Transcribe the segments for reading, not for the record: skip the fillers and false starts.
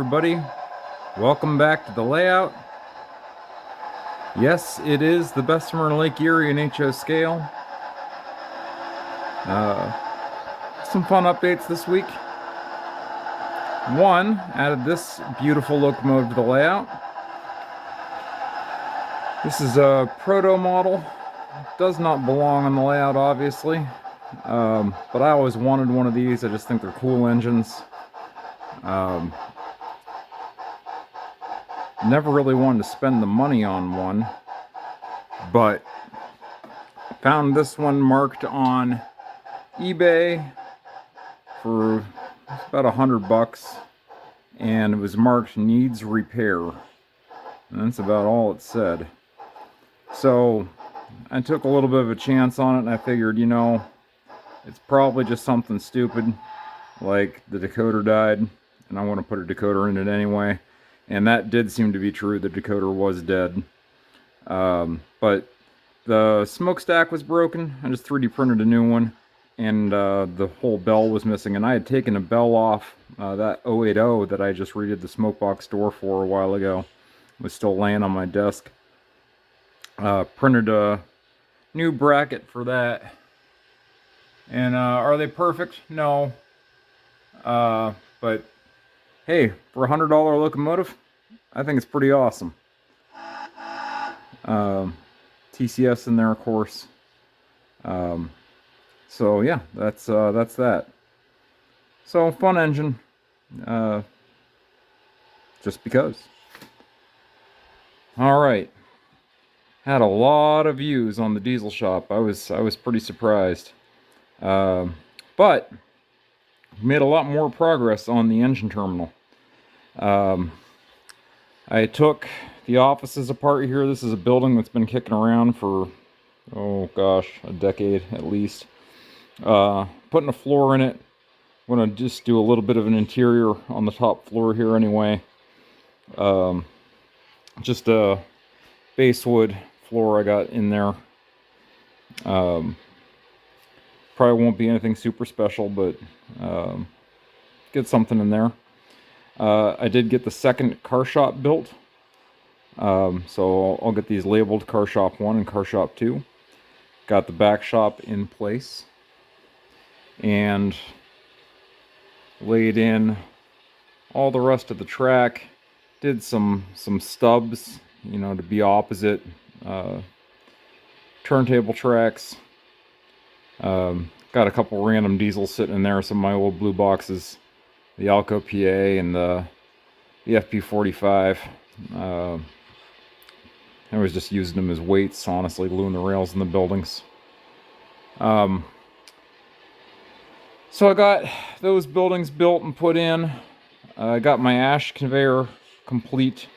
everybody. Welcome back to the layout. Yes, it is the Bessemer Lake Erie in HO scale. Some fun updates this week. One, added this beautiful locomotive to the layout. This is a proto model. Does not belong on the layout, obviously. But I always wanted one of these. I just think they're cool engines. Never really wanted to spend the money on one, but found this one marked on eBay for about $100, and it was marked needs repair, and that's about all it said. So I took a little bit of a chance on it, and I figured, it's probably just something stupid, like the decoder died, and I want to put a decoder in it anyway. And that did seem to be true. The decoder was dead. But the smokestack was broken. I just 3D printed a new one. And the whole bell was missing. And I had taken a bell off that 080 that I just redid the smoke box door for a while ago. It was still laying on my desk. Printed a new bracket for that. And are they perfect? No. But hey, for a $100 locomotive, I think it's pretty awesome. TCS in there, of course. So yeah, that's that. So fun engine, just because. All right, had a lot of views on the diesel shop. I was pretty surprised, but made a lot more progress on the engine terminal. I took the offices apart here. This is a building that's been kicking around for, oh gosh, a decade at least. Putting a floor in it. I'm going to just do a little bit of an interior on the top floor here anyway. Just a basswood floor I got in there. Probably won't be anything super special, but get something in there. I did get the second car shop built. So I'll get these labeled car shop 1 and car shop 2. Got the back shop in place. And laid in all the rest of the track. Did some stubs, to be opposite turntable tracks. Got a couple random diesels sitting in there, some of my old blue boxes, the Alco PA and the FP45. I was just using them as weights, honestly, gluing the rails in the buildings. So I got those buildings built and put in. I got my ash conveyor complete.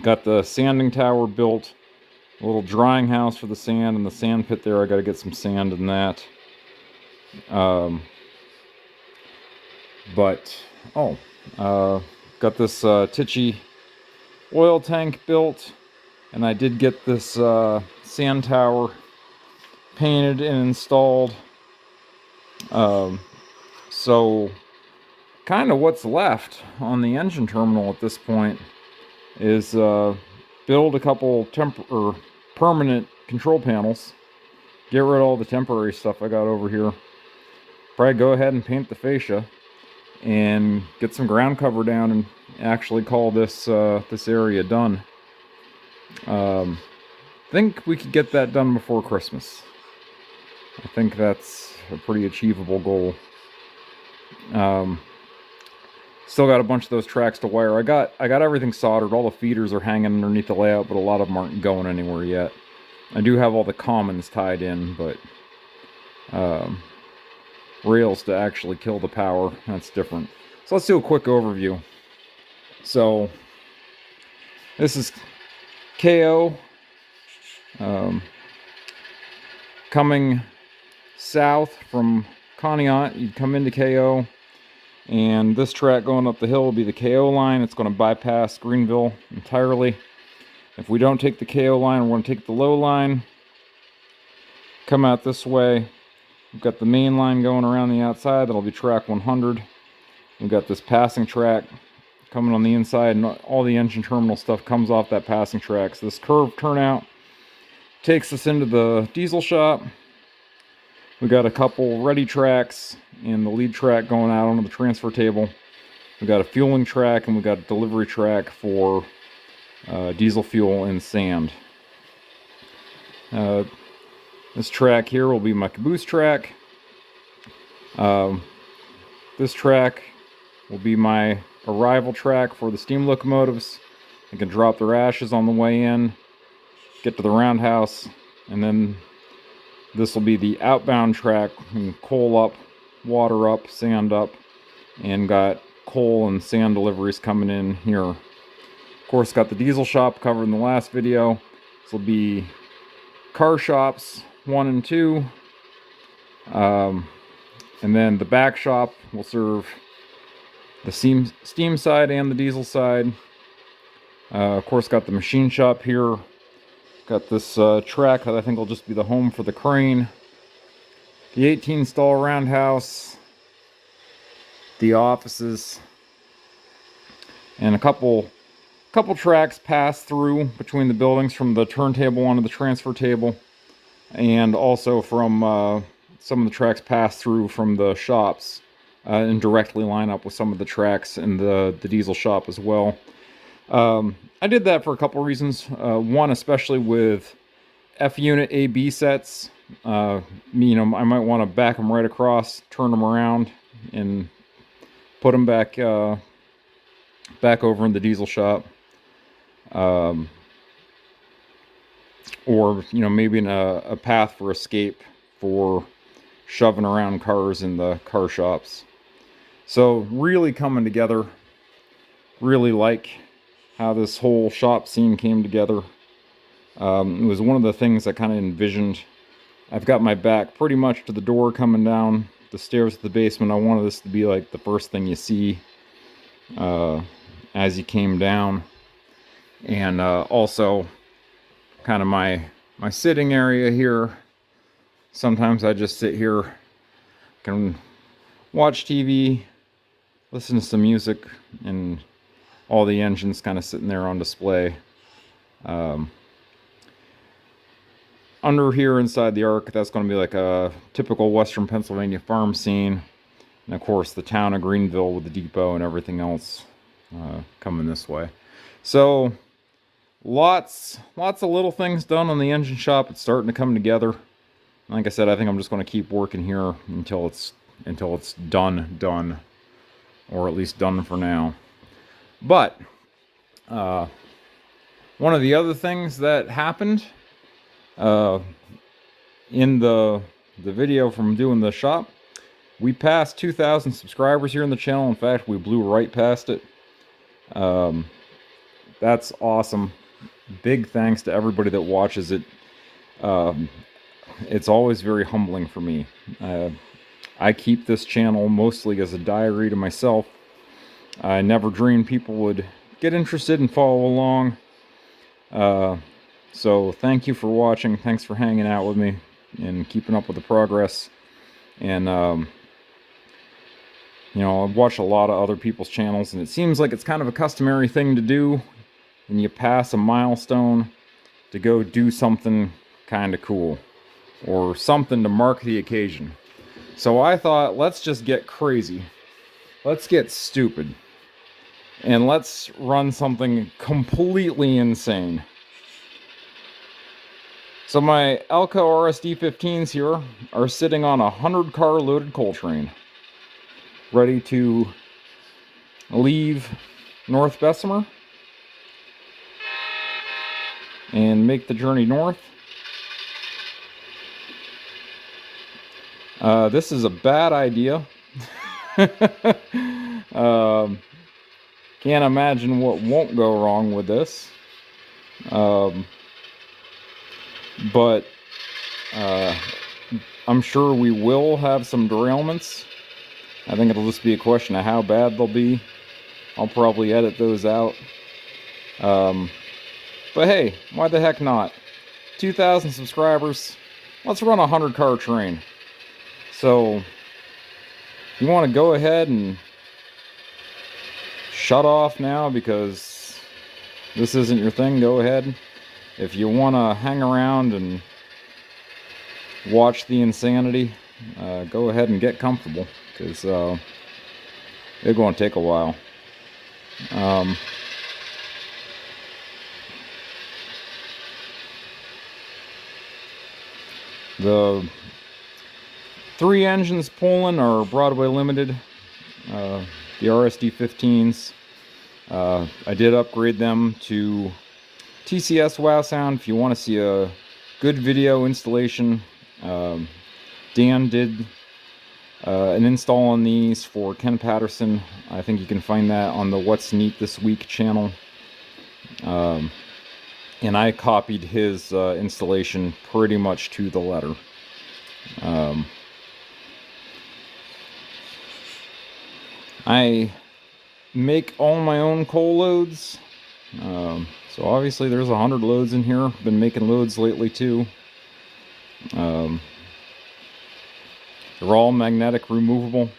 Got the sanding tower built. A little drying house for the sand, and the sand pit there. I got to get some sand in that. Got this Tichy oil tank built, and I did get this sand tower painted and installed. So kind of what's left on the engine terminal at this point is build a couple permanent control panels, get rid of all the temporary stuff I got over here, probably go ahead and paint the fascia and get some ground cover down and actually call this this area done. Think we could get that done before Christmas. I think that's a pretty achievable goal. Still got a bunch of those tracks to wire. I got everything soldered. All the feeders are hanging underneath the layout, but a lot of them aren't going anywhere yet. I do have all the commons tied in, but rails to actually kill the power, that's different. So let's do a quick overview. So this is KO, coming south from Conneaut. You'd come into KO, and this track going up the hill will be the KO line. It's going to bypass Greenville entirely. If we don't take the KO line, we're going to take the low line, come out this way. We've got the main line going around the outside. That'll be track 100. We've got this passing track coming on the inside, and all the engine terminal stuff comes off that passing track. So this curved turnout takes us into the diesel shop. We got a couple ready tracks and the lead track going out onto the transfer table. We got a fueling track and we got a delivery track for diesel fuel and sand. This track here will be my caboose track. This track will be my arrival track for the steam locomotives. I can drop their ashes on the way in, get to the roundhouse, and then this will be the outbound track. And coal up, water up, sand up, and got coal and sand deliveries coming in here. Of course, got the diesel shop covered in the last video. This will be car shops 1 and 2. And then the back shop will serve the steam side and the diesel side. Of course, got the machine shop here. Got this track that I think will just be the home for the crane. The 18 stall roundhouse. The offices. And a couple tracks pass through between the buildings from the turntable onto the transfer table. And also from some of the tracks pass through from the shops and directly line up with some of the tracks in the diesel shop as well. I did that for a couple reasons. One, especially with F-unit AB sets, I might want to back them right across, turn them around, and put them back over in the diesel shop. Or maybe in a path for escape for shoving around cars in the car shops. So really coming together. Really like how this whole shop scene came together. It was one of the things I kind of envisioned. I've got my back pretty much to the door coming down the stairs to the basement. I wanted this to be like the first thing you see as you came down. And also kind of my sitting area here. Sometimes I just sit here, can watch TV, listen to some music, and all the engines kind of sitting there on display. Under here inside the Ark, that's going to be like a typical Western Pennsylvania farm scene. And of course the town of Greenville with the depot and everything else coming this way. So lots of little things done on the engine shop. It's starting to come together. Like I said, I think I'm just going to keep working here until it's done, or at least done for now. But one of the other things that happened in the video from doing the shop, we passed 2,000 subscribers here on the channel. In fact, we blew right past it. That's awesome. Big thanks to everybody that watches it. It's always very humbling for me. I keep this channel mostly as a diary to myself. I never dreamed people would get interested and follow along. So thank you for watching. Thanks for hanging out with me and keeping up with the progress. And I've watched a lot of other people's channels, and it seems like it's kind of a customary thing to do when you pass a milestone, to go do something kind of cool or something to mark the occasion. So I thought, let's just get crazy. Let's get stupid. And let's run something completely insane. So my Alco RSD-15s here are sitting on a 100-car loaded coal train, ready to leave North Bessemer and make the journey north. This is a bad idea. Can't imagine what won't go wrong with this. But I'm sure we will have some derailments. I think it'll just be a question of how bad they'll be. I'll probably edit those out. But hey, why the heck not? 2,000 subscribers. Let's run a 100-car train. So, you want to go ahead and shut off now because this isn't your thing, go ahead. If you want to hang around and watch the insanity, go ahead and get comfortable, because it's going to take a while. The 3 engines pulling are Broadway Limited, the RSD-15s. I did upgrade them to TCS WOW Sound. If you want to see a good video installation, Dan did an install on these for Ken Patterson. I think you can find that on the What's Neat This Week channel. And I copied his installation pretty much to the letter. I make all my own coal loads. So obviously there's 100 loads in here. Been making loads lately too. They're all magnetic removable.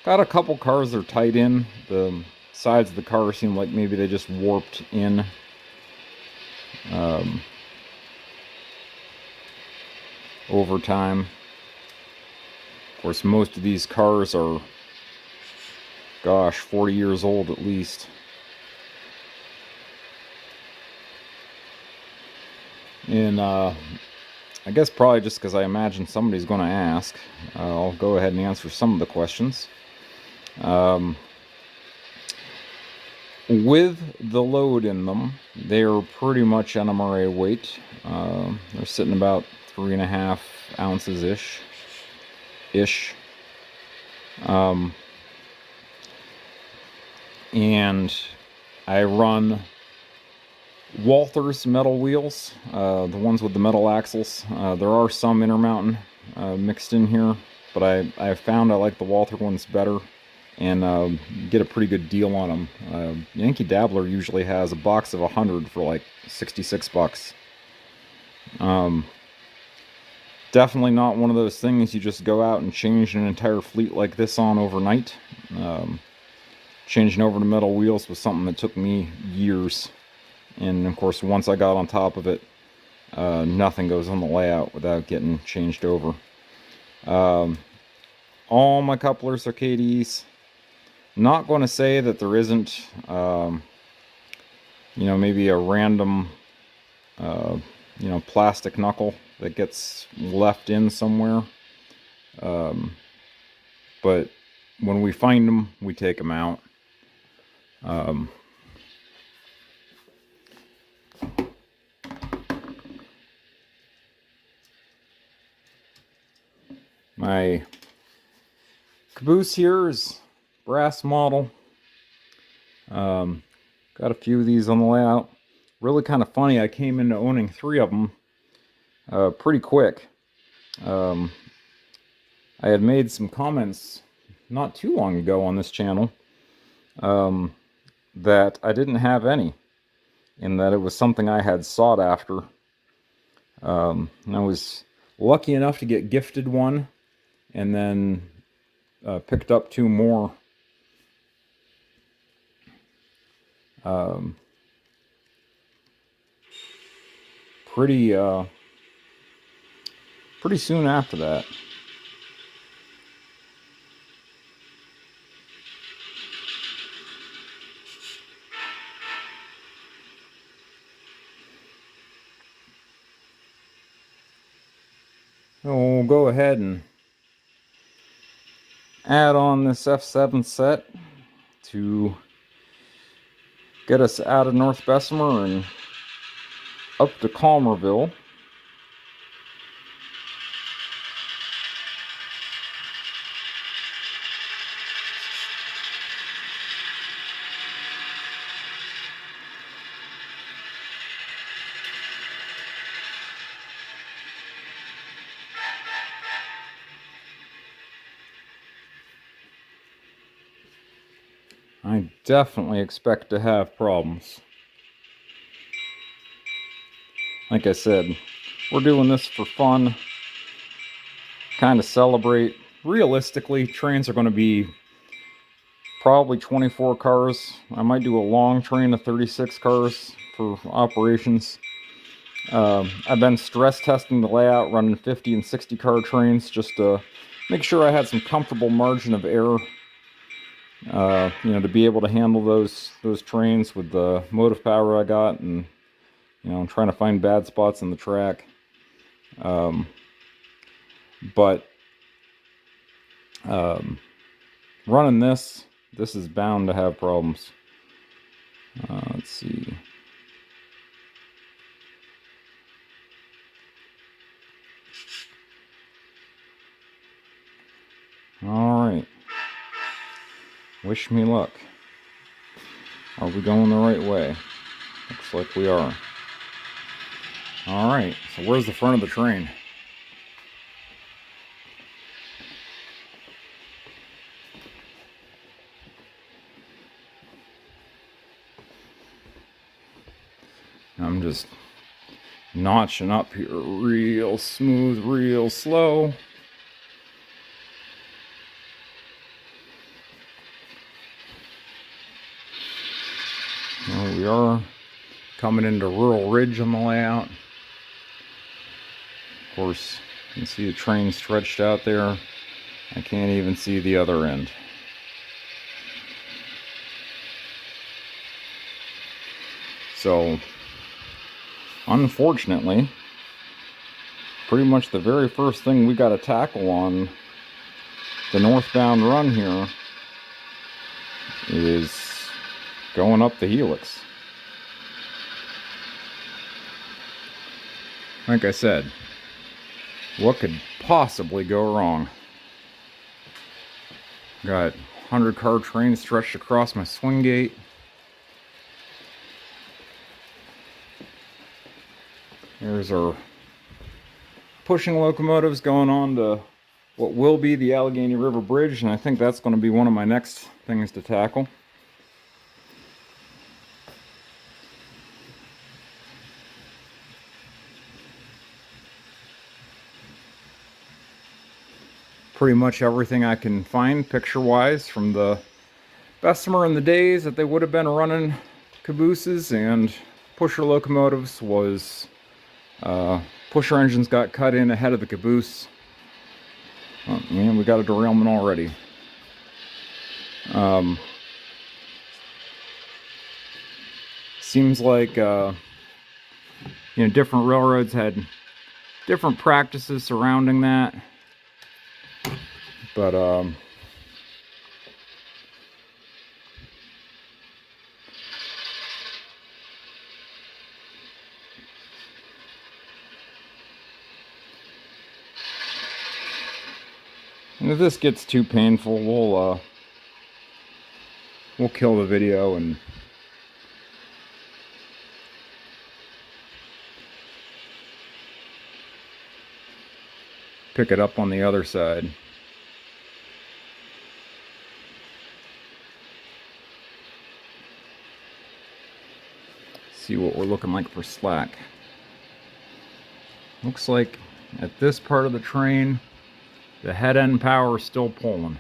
Got a couple cars that are tied in. The sides of the car seem like maybe they just warped in. Over time. Of course, most of these cars are, gosh, 40 years old at least. And I guess probably just because I imagine somebody's going to ask, I'll go ahead and answer some of the questions. With the load in them, they're pretty much NMRA weight. They're sitting about 3.5 ounces ish. And I run Walther's metal wheels, the ones with the metal axles. There are some Intermountain mixed in here, but I found I like the Walther ones better, and get a pretty good deal on them. Yankee Dabbler usually has a box of 100 for like 66 bucks. Definitely not one of those things you just go out and change an entire fleet like this on overnight. Changing over to metal wheels was something that took me years. And of course, once I got on top of it, nothing goes on the layout without getting changed over. All my couplers are KDs. Not going to say that there isn't, maybe a random, plastic knuckle that gets left in somewhere. But when we find them, we take them out. My caboose here is brass model. Got a few of these on the layout. Really kind of funny, I came into owning 3 of them pretty quick. I had made some comments not too long ago on this channel that I didn't have any, and that it was something I had sought after. And I was lucky enough to get gifted one, and then picked up 2 more. Pretty soon after that. We'll go ahead and add on this F7 set to get us out of North Bessemer and up to Calmerville. I definitely expect to have problems. Like I said, we're doing this for fun, kind of celebrate. Realistically, trains are going to be probably 24 cars. I might do a long train of 36 cars for operations. I've been stress testing the layout, running 50 and 60 car trains just to make sure I had some comfortable margin of error. To be able to handle those trains with the motive power I got, and I'm trying to find bad spots in the track. But running this is bound to have problems. Let's see. All right. Wish me luck. Are we going the right way? Looks like we are. All right. So where's the front of the train? I'm just notching up here real smooth, real slow. There we are, coming into Rural Ridge on the layout. Of course, you can see the train stretched out there. I can't even see the other end. So, unfortunately, pretty much the very first thing we got to tackle on the northbound run here is going up the helix. Like I said, what could possibly go wrong? Got 100 car train stretched across my swing gate. Here's our pushing locomotives going on to what will be the Allegheny River Bridge, and I think that's going to be one of my next things to tackle. Pretty much everything I can find picture-wise from the Bessemer in the days that they would have been running cabooses and pusher locomotives was pusher engines got cut in ahead of the caboose. Oh man, we got a derailment already. Seems like different railroads had different practices surrounding that, but and if this gets too painful, we'll kill the video and pick it up on the other side. See what we're looking like for slack. Looks like at this part of the train, the head end power is still pulling.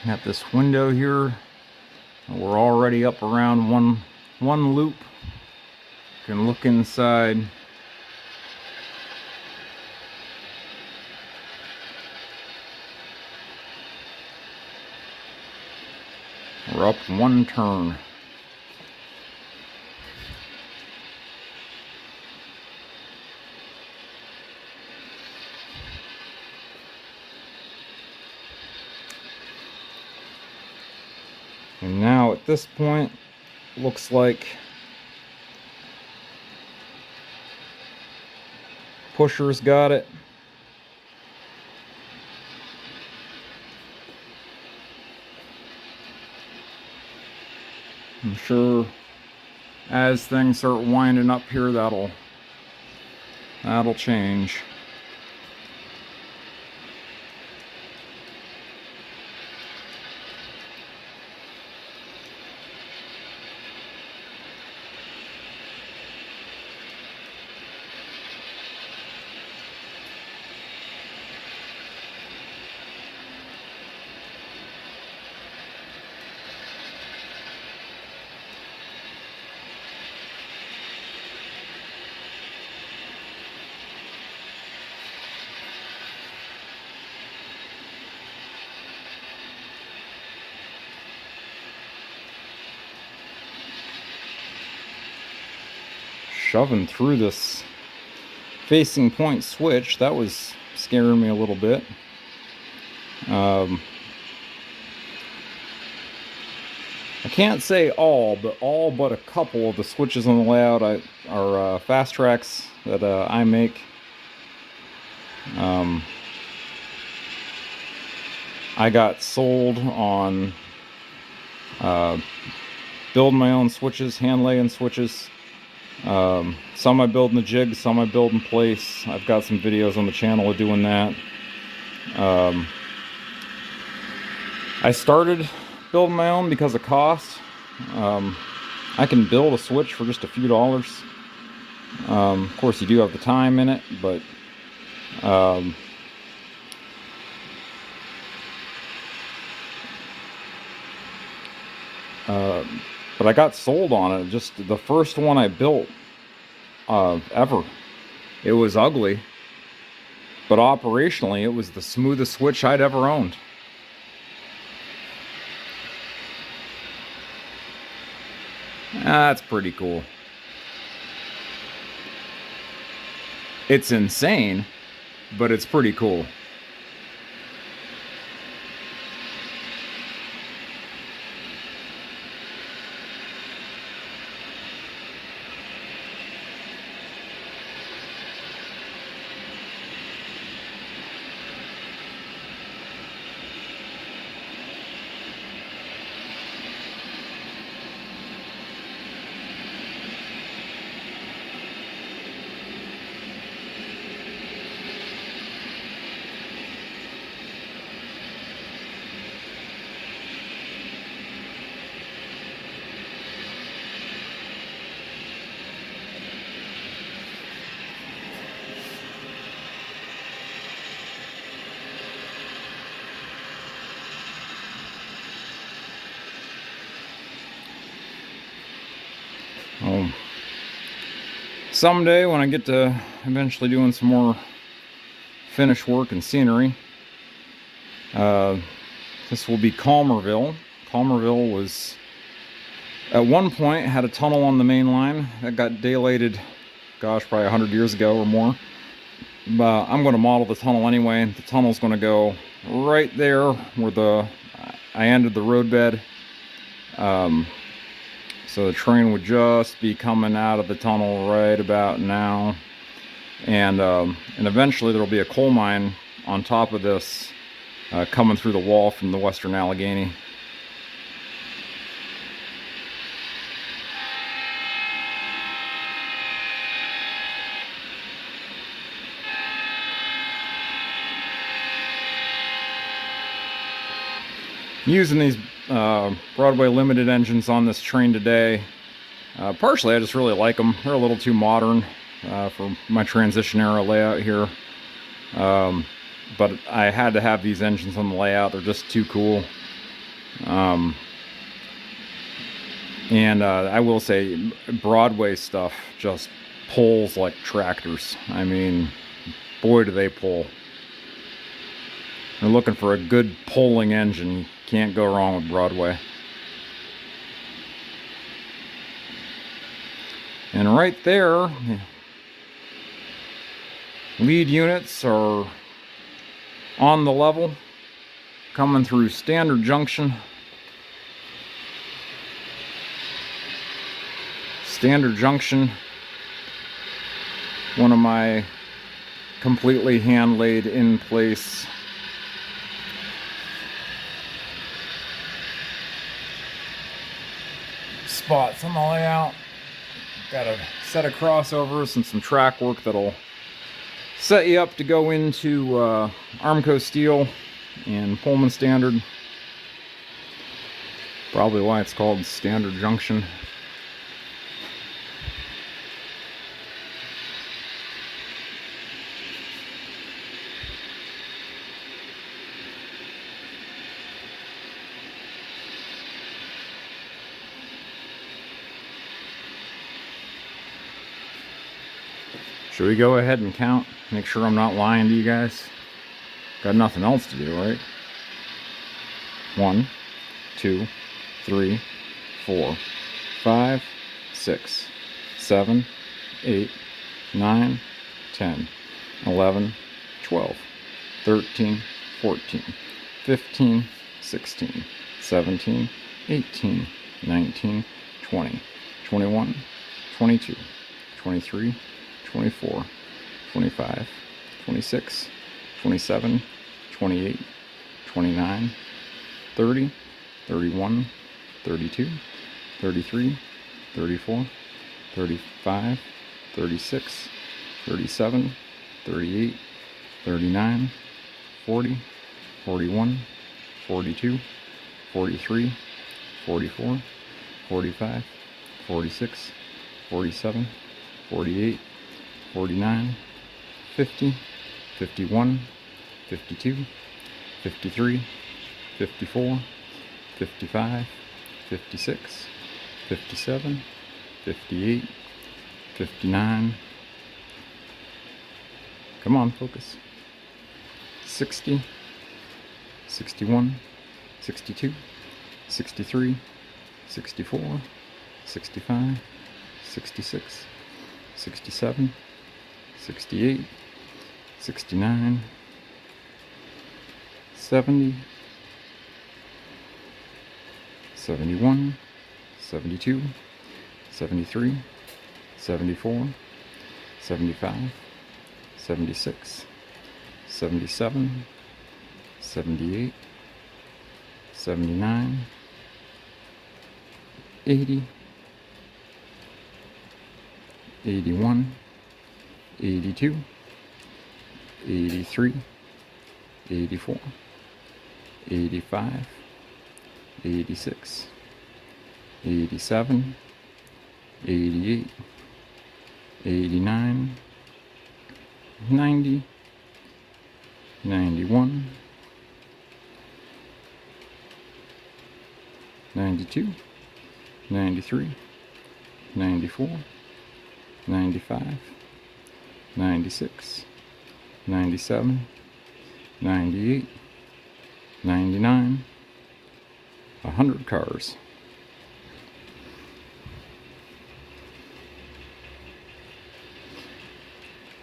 Got this window here. We're already up around one loop. You can look inside. We're up one turn. And now at this point, looks like pusher's got it. I'm sure as things start winding up here, that'll change. shoving through this facing point switch. That was scaring me a little bit. I can't say all but a couple of the switches on the layout are fast tracks that I make. I got sold on building my own switches, hand laying switches. Some I build in the jig, some I build in place. I've got some videos on the channel of doing that. I started building my own because of cost. I can build a switch for just a few dollars. Of course, you do have the time in it, but I got sold on it. Just the first one I built ever. It was ugly, but operationally it was the smoothest switch I'd ever owned. That's pretty cool. It's insane, but it's pretty cool. Someday when I get to eventually doing some more finish work and scenery, this will be Calmerville. Calmerville was at one point had a tunnel on the main line that got daylighted, gosh, probably 100 years ago or more. But I'm going to model the tunnel anyway. The tunnel's going to go right there where I ended the roadbed. So the train would just be coming out of the tunnel right about now. And eventually there'll be a coal mine on top of this coming through the wall from the western Allegheny. Using these Broadway limited engines on this train today. Partially I just really like them. They're a little too modern for my transition era layout here. But I had to have these engines on the layout. They're just too cool. And I will say Broadway stuff just pulls like tractors. I mean, boy do they pull. They're looking for a good pulling engine. Can't go wrong with Broadway. And right there, lead units are on the level, coming through Standard Junction. Standard Junction, one of my completely hand-laid in place spots on the layout. Got a set of crossovers and some track work that'll set you up to go into Armco steel and Pullman standard. Probably why it's called Standard Junction. Should we go ahead and count? Make sure I'm not lying to you guys. Got nothing else to do, right? 1, 2, 3, 4, 5, 6, 7, 8, 9, 10, 11, 12, 13, 14, 15, 16, 17, 18, 19, 20, 21, 22, 23, 24, 25, 26, 27, 28, 29, 30, 31, 32, 33, 34, 35, 36, 37, 38, 39, 40, 41, 42, 43, 44, 45, 46, 47, 48, 49, 50, 51, 52, 53, 54, 55, 56, 57, 58, 59. Come on, focus. 60, 61, 62, 63, 64, 65, 66, 67, 68, 69, 70, 71, 72, 73, 74, 75, 76, 77, 78, 79, 80, 81, 82, 83, 84, 85, 86, 87, 88, 89, 90, 91, 92, 93, 94, 95, 96, 97, 98, 99, 100 cars.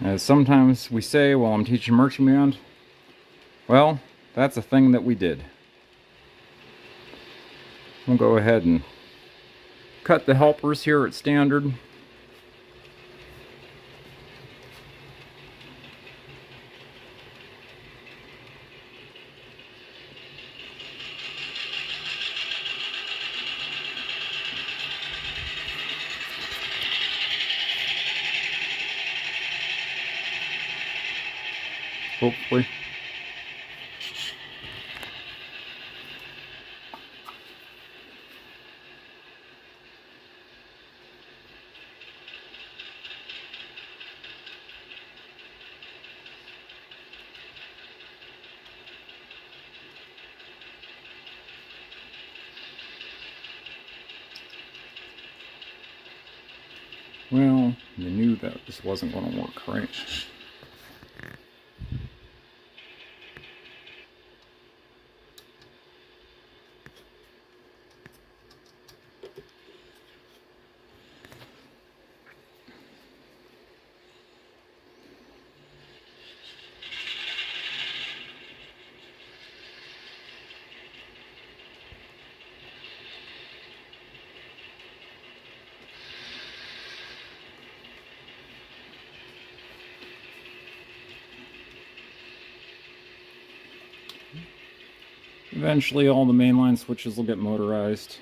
As sometimes we say while I'm teaching marching band, well, that's a thing that we did. We'll go ahead and cut the helpers here at standard. Hopefully. Well, you knew that this wasn't going to work, right? Eventually all the mainline switches will get motorized.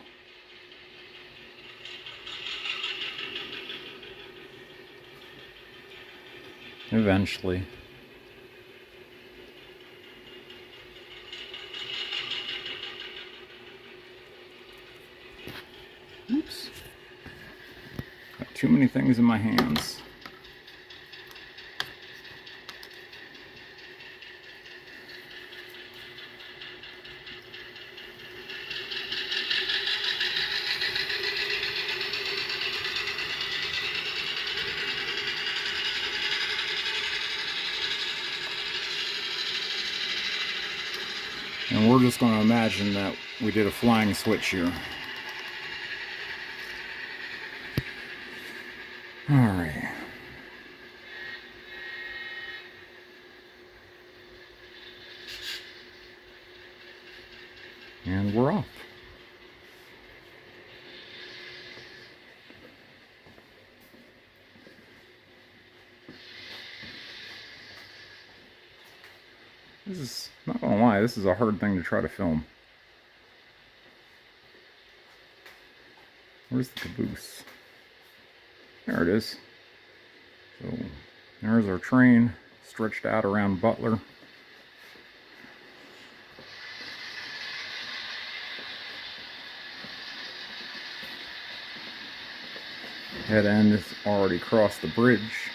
Eventually. Oops. Got too many things in my hands. And we're just going to imagine that we did a flying switch here. Alright. and we're off. This is, not gonna lie, this is a hard thing to try to film. Where's the caboose? There it is. So there's our train stretched out around Butler. Head end is already crossed the bridge.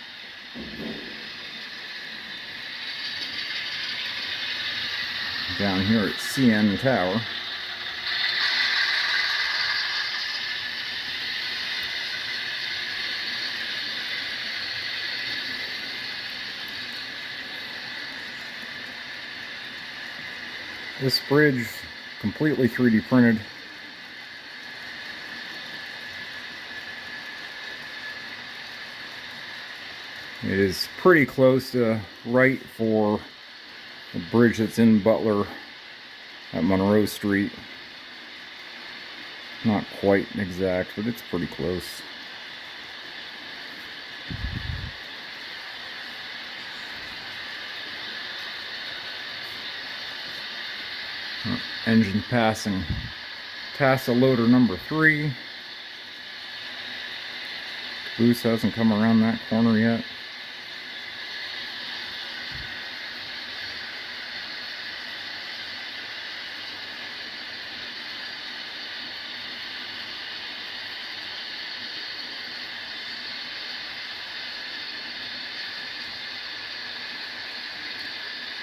Down here at CN Tower. This bridge completely 3D printed. It is pretty close to right for the bridge that's in Butler at Monroe Street. Not quite exact, but it's pretty close. Engine passing Tassa loader number 3. Caboose hasn't come around that corner yet.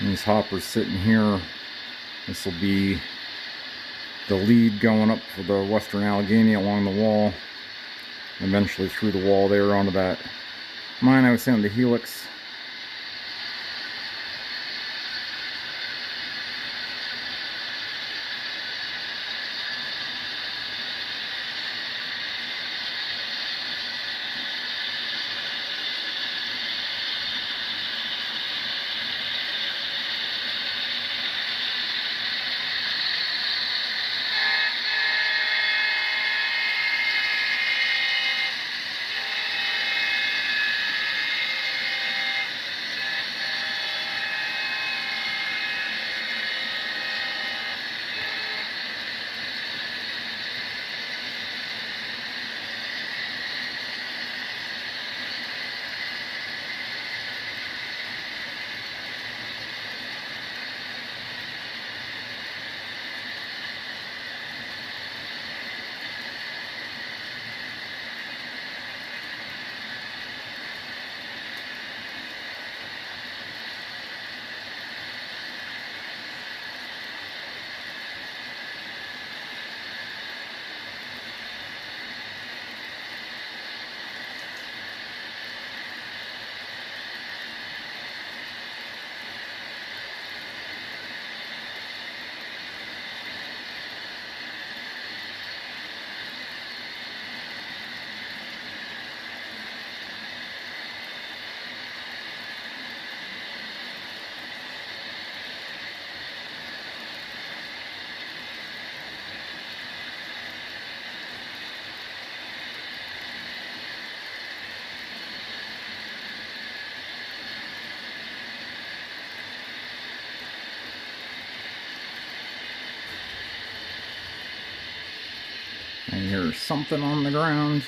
And these hoppers sitting here, this will be the lead going up for the Western Allegheny along the wall, and eventually through the wall there onto that mine I was saying, the Helix. I hear something on the ground.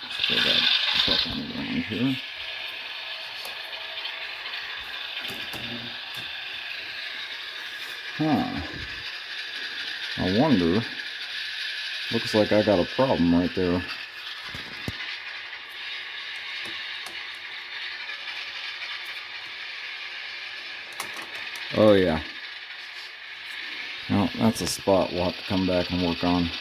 Let's throw that truck on the ground here. Huh. I wonder. Looks like I got a problem right there. Oh yeah. Well, that's a spot we'll have to come back and work on.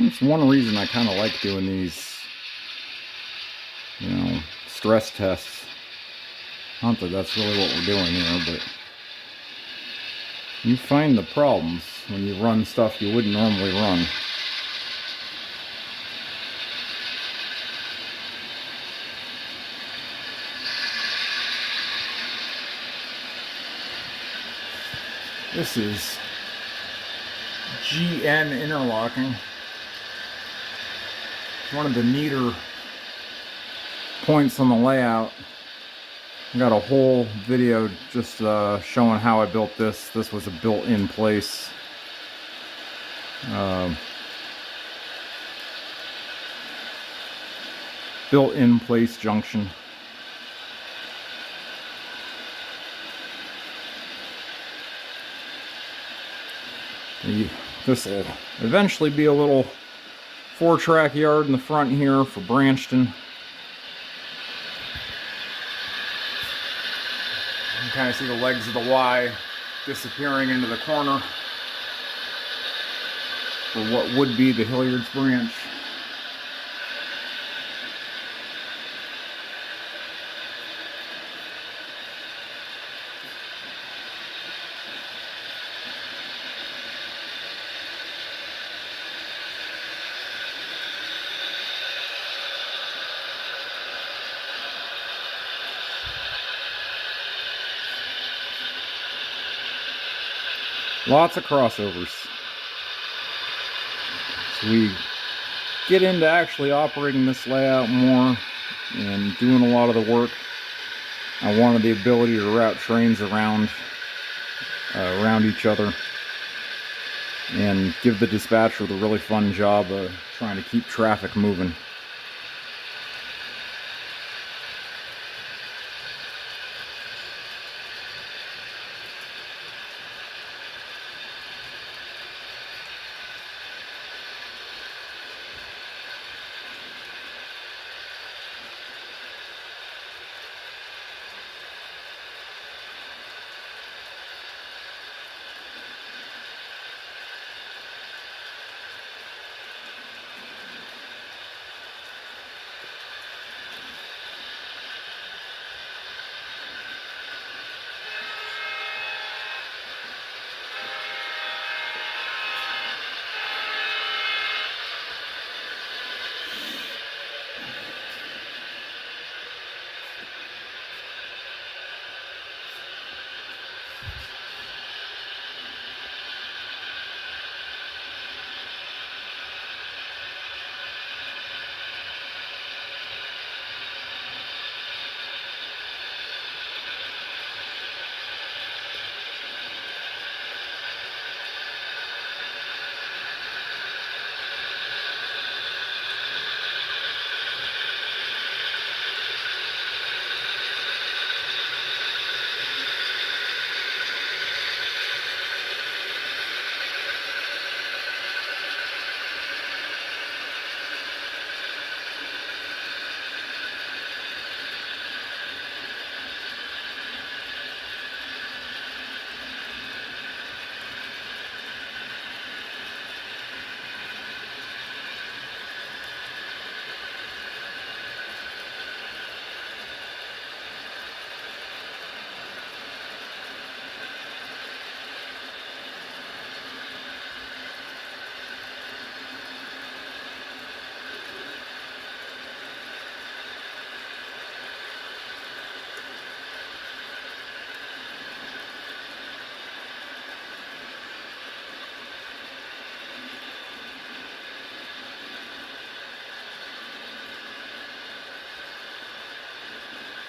That's one reason I kind of like doing these, stress tests. Not that that's really what we're doing here, but you find the problems when you run stuff you wouldn't normally run. This is GN interlocking. One of the neater points on the layout. I got a whole video just showing how I built this. This was a built-in place. Built-in place junction. This will eventually be a little 4-track yard in the front here for Branchton. You can kind of see the legs of the Y disappearing into the corner for what would be the Hilliard's branch. Lots of crossovers. So we get into actually operating this layout more and doing a lot of the work. I wanted the ability to route trains around each other and give the dispatcher the really fun job of trying to keep traffic moving.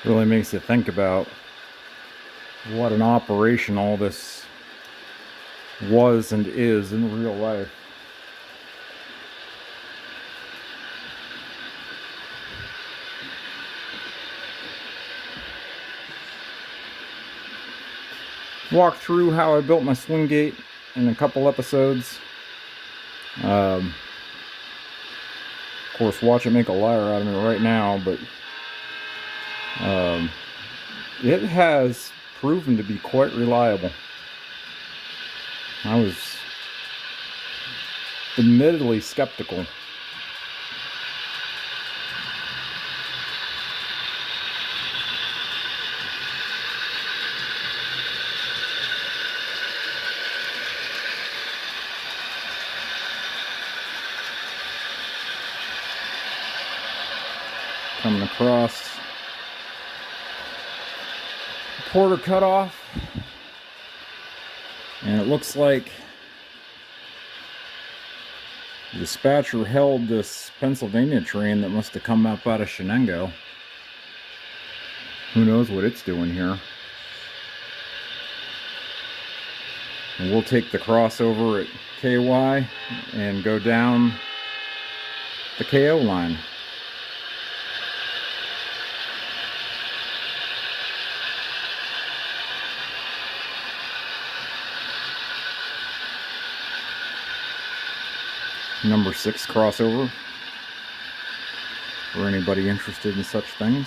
Really makes you think about what an operation all this was and is in real life. Walk through how I built my swing gate in a couple episodes. Of course, watch it make a liar out of me right now, but it has proven to be quite reliable. I was admittedly skeptical. Coming across the quarter cutoff, and it looks like the dispatcher held this Pennsylvania train that must have come up out of Shenango. Who knows what it's doing here. And we'll take the crossover at KY and go down the KO line. Number 6 crossover for anybody interested in such things.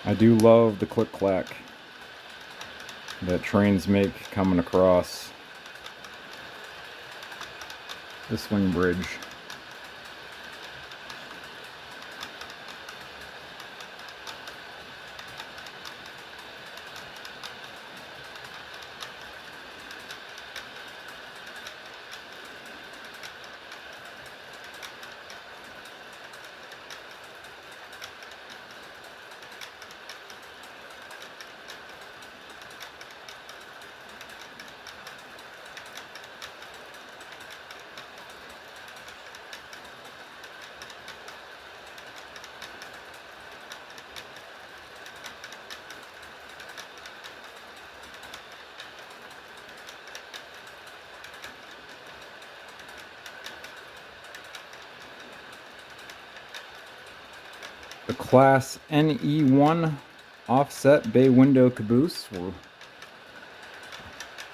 I do love the click-clack that trains make coming across the swing bridge. The Class NE1 offset bay window caboose were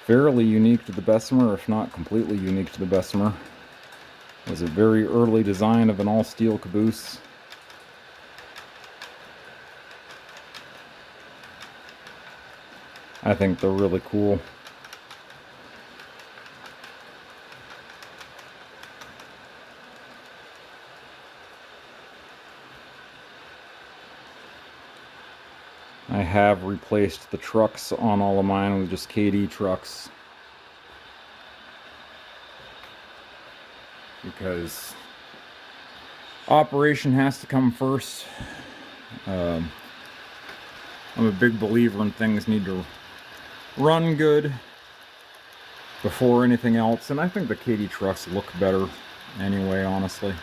fairly unique to the Bessemer, if not completely unique to the Bessemer. It was a very early design of an all-steel caboose. I think they're really cool. I have replaced the trucks on all of mine with just KD trucks, because operation has to come first. I'm a big believer in things need to run good before anything else, and I think the KD trucks look better anyway, honestly.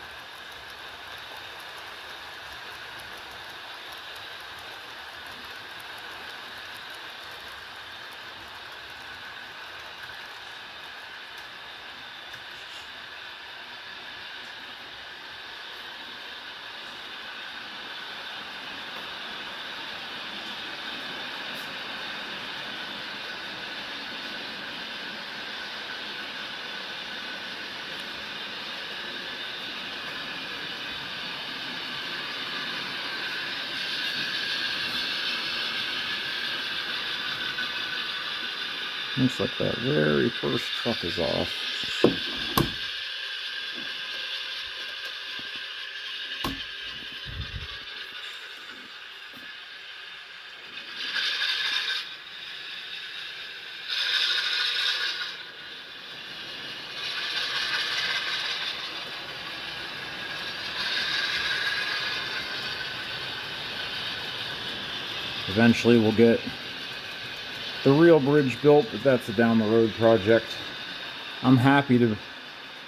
Looks like that very first truck is off. Eventually we'll get the real bridge built, but that's a down the road project. I'm happy to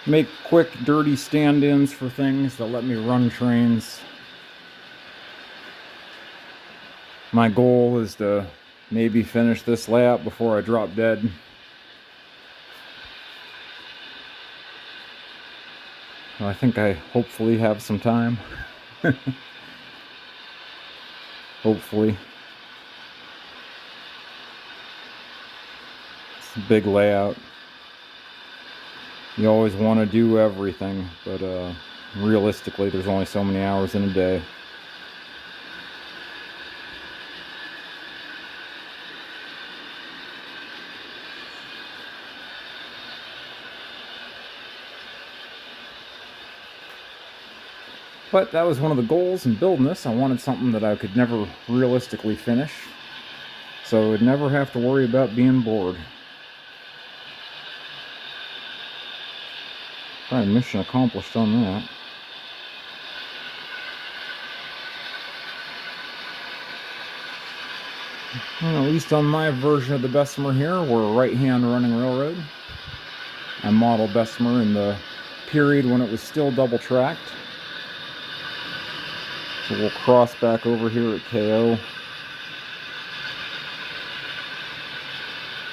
make quick, dirty stand-ins for things that let me run trains. My goal is to maybe finish this layout before I drop dead. I think I hopefully have some time. Hopefully. It's a big layout. You always want to do everything, but realistically, there's only so many hours in a day. But that was one of the goals in building this. I wanted something that I could never realistically finish, so I would never have to worry about being bored. Probably mission accomplished on that. Well, at least on my version of the Bessemer here, we're a right-hand running railroad. I modeled Bessemer in the period when it was still double-tracked. So we'll cross back over here at KO.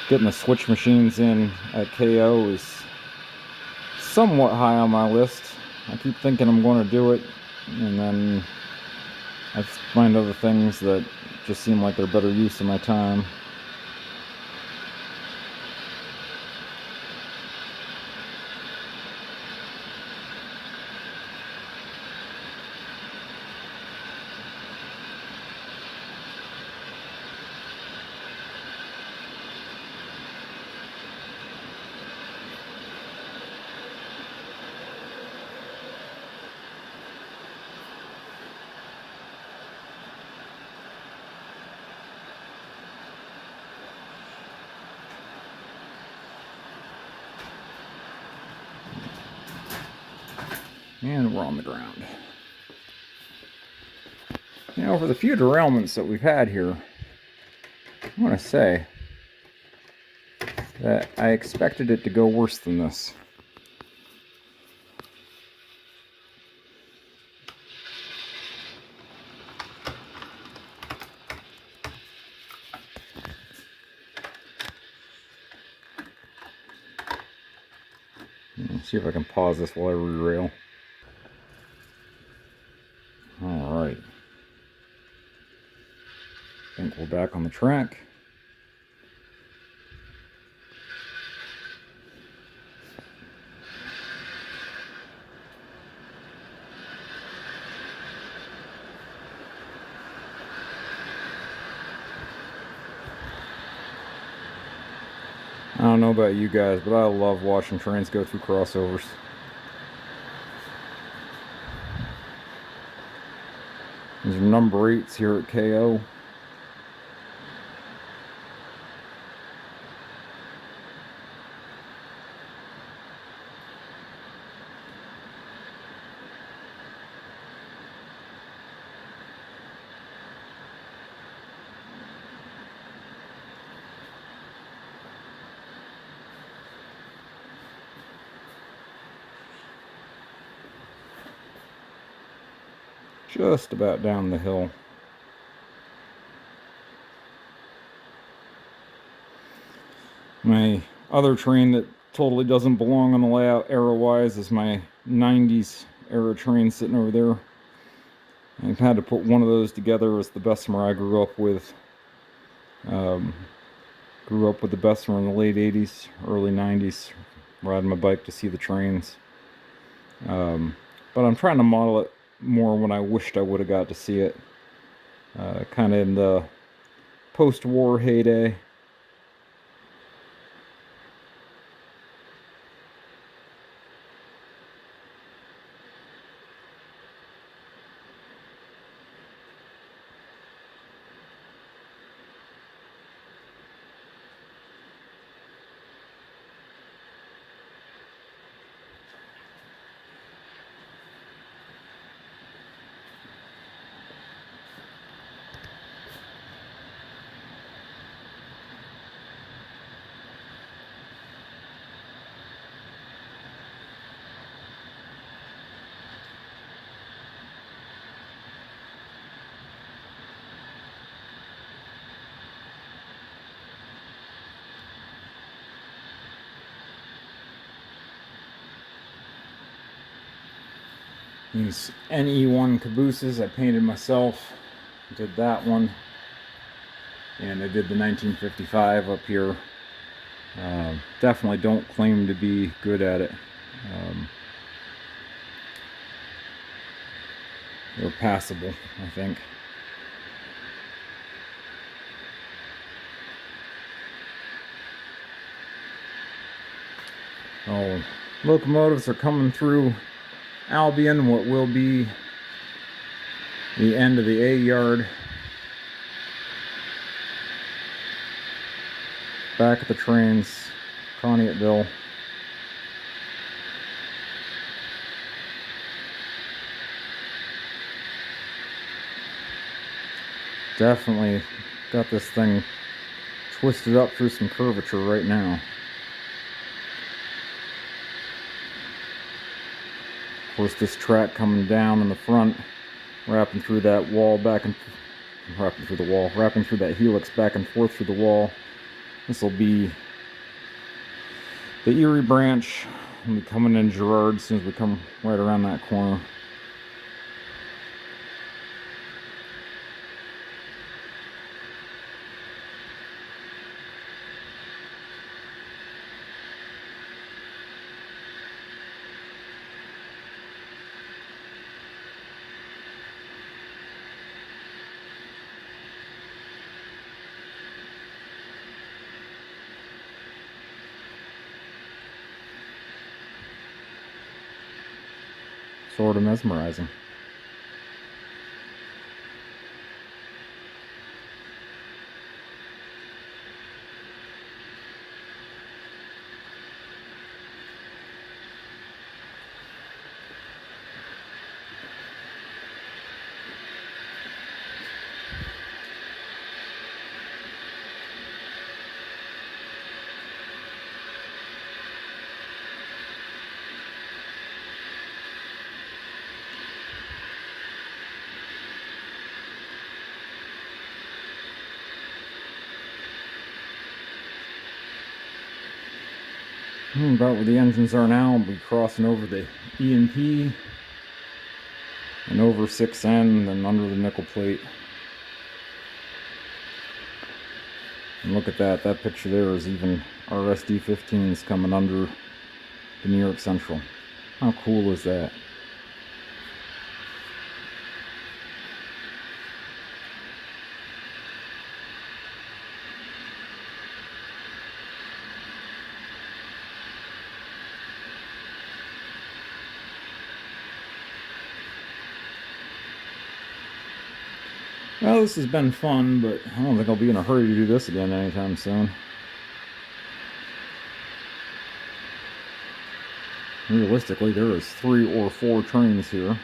Getting the switch machines in at KO is somewhat high on my list. I keep thinking I'm going to do it, and then I find other things that just seem like they're better use of my time. And we're on the ground. You know, for the few derailments that we've had here, I want to say that I expected it to go worse than this. Let's see if I can pause this while I re-rail. Alright. I think we're back on the track. I don't know about you guys, but I love watching trains go through crossovers. These are number 8s here at KO. Just about down the hill. My other train that totally doesn't belong on the layout era-wise is my 90s era train sitting over there. I've had to put one of those together as the Bessemer I grew up with. Grew up with the Bessemer in the late 80s, early 90s, riding my bike to see the trains. But I'm trying to model it more when I wished I would have got to see it. Kind of in the post-war heyday. These NE1 cabooses I painted myself. Did that one. And I did the 1955 up here. Definitely don't claim to be good at it. They're passable, I think. Oh, locomotives are coming through Albion, what will be the end of the A yard. Back at the trains, Conneautville. Definitely got this thing twisted up through some curvature right now. Of course, this track coming down in the front, wrapping through that wall back and wrapping through that helix back and forth through the wall. This will be the Erie branch. We'll be coming in Girard as soon as we come right around that corner. Sort of mesmerizing. About where the engines are now, we'll be crossing over the E&P and over 6N, then under the nickel plate. And look at that, that picture there is even RSD-15s coming under the New York Central. How cool is that? Well, this has been fun, but I don't think I'll be in a hurry to do this again anytime soon. Realistically, there is 3 or 4 trains here.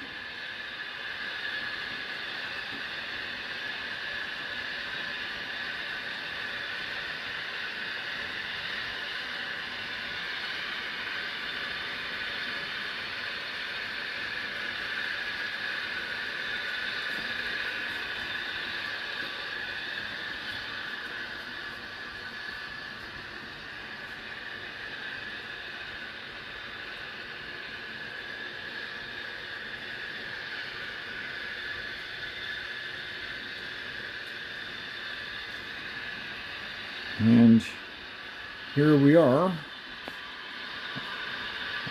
And here we are,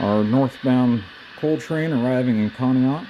our northbound coal train arriving in Conneaut.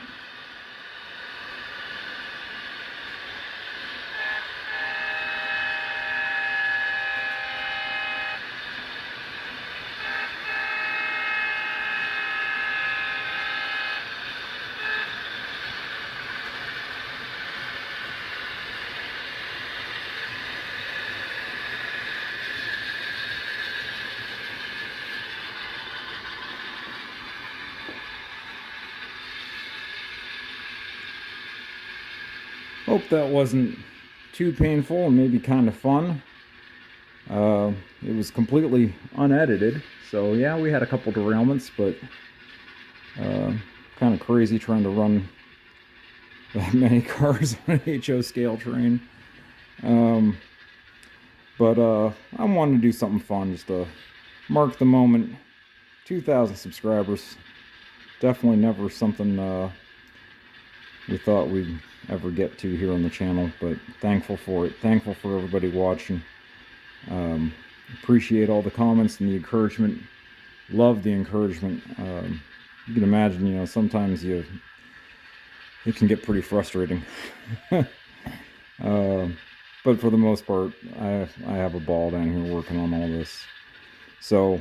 Hope that wasn't too painful and maybe kind of fun. It was completely unedited, so yeah, we had a couple derailments, but kind of crazy trying to run that many cars on an HO scale train. But I wanted to do something fun just to mark the moment. 2,000 subscribers. Definitely never something we thought we'd ever get to here on the channel, but thankful for it. Thankful for everybody watching. Appreciate all the comments and the encouragement. Love the encouragement. You can imagine, you know, sometimes it can get pretty frustrating. But for the most part, I have a ball down here working on all this. So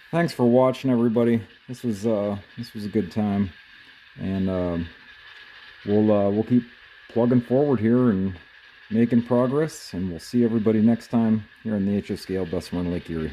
thanks for watching, everybody. This was a good time, and we'll keep plugging forward here and making progress, and we'll see everybody next time here on the HO Scale Bessemer and Lake Erie.